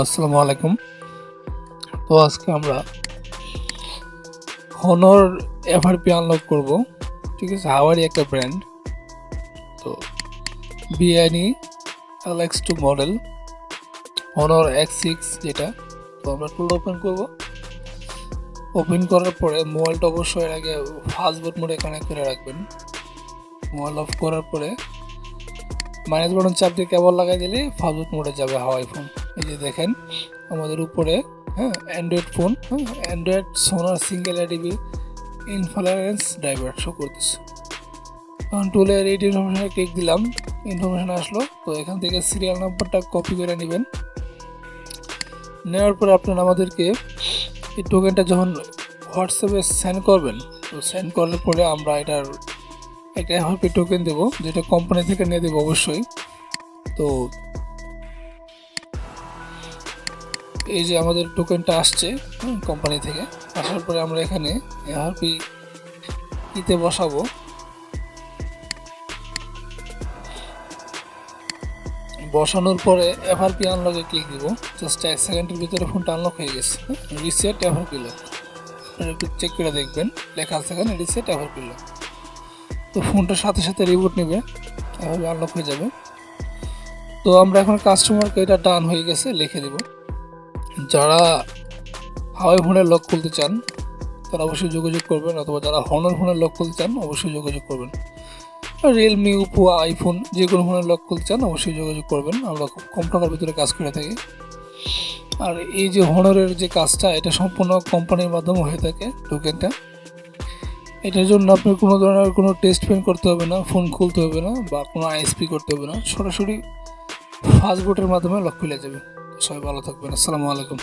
আসসালামু আলাইকুম। তো আজকে আমরা হনর এফআরপি আনলক করব। ঠিক আছে, হাওয়ারি একটা ব্র্যান্ড। তো বিআইনি LX2 মডেল হনর X6 যেটা। তো আমরা টুল ওপেন করব। ওপেন করার পরে মোবাইলটা অবশ্যই এর আগে ফাস্ট বুট মোডে কানেক্ট করে রাখবেন। মোবাইল অফ করার পরে মাইনাস বাটন চাপ দিয়ে কেবল লাগাই দিলে ফাস্ট বুট মোডে যাবে হাওয়াই ফোন। এই যে দেখেন আমাদের উপরে অ্যান্ড্রয়েড ফোন, অ্যান্ড্রয়েড সোনার single ADB influence driver show করতেছে। এখন টুলের এই ইনফরমেশনে ক্লিক দিলাম, ইনফরমেশন আসলো। তো এখান থেকে সিরিয়াল নাম্বারটা কপি করে নেবেন। নেওয়ার পরে আপনারা আমাদেরকে এই টোকেনটা যখন হোয়াটসঅ্যাপে সেন্ড করবেন, তো সেন্ড করার পরে আমরা এটার একটা এফআরপি টোকেন দেবো, যেটা কোম্পানি থেকে নিয়ে দেবো অবশ্যই। তো এই যে আমাদের টোকেনটা আসছে কোম্পানি থেকে, আসার পরে আমরা এখানে এফআরপি কিতে বসাবো। বসানোর পরে এফআরপি আনলকে ক্লিক দিব। জাস্ট 1 সেকেন্ডের ভিতরে ফোনটা আনলক হয়ে গেছে। রিসেট এফআরপি লক, একটু চেক করে দেখবেন, লেখা আছে এখানে রিসেট এফআরপি লক। তো ফোনটার সাথে সাথে রিবুট নেবে, এভাবে আনলক হয়ে যাবে। তো আমরা এখন কাস্টমারকে এটা ডান হয়ে গেছে লিখে দেব। যারা হাওয়াই ফোনের লক খুলতে চান তারা অবশ্যই যোগাযোগ করবেন, অথবা যারা হনর ফোনের লক খুলতে চান অবশ্যই যোগাযোগ করবেন। রিয়েলমি, ওপো, আইফোন যে কোনো ফোনের লক খুলতে চান অবশ্যই যোগাযোগ করবেন। আমরা খুব কম টাকার ভিতরে কাজ করে থাকি। আর এই যে হনরের যে কাজটা, এটা সম্পূর্ণ কোম্পানির মাধ্যমে হয়ে থাকে টোকেনটা। এটার জন্য আপনার কোনো ধরনের কোনো টেস্ট পেন করতে হবে না, ফোন খুলতে হবে না, বা কোনো আইএসপি করতে হবে না। সরাসরি ফাস্ট বুটের মাধ্যমে লক খুলে যাবে। সবাই ভালো থাকবেন। আসসালামু আলাইকুম।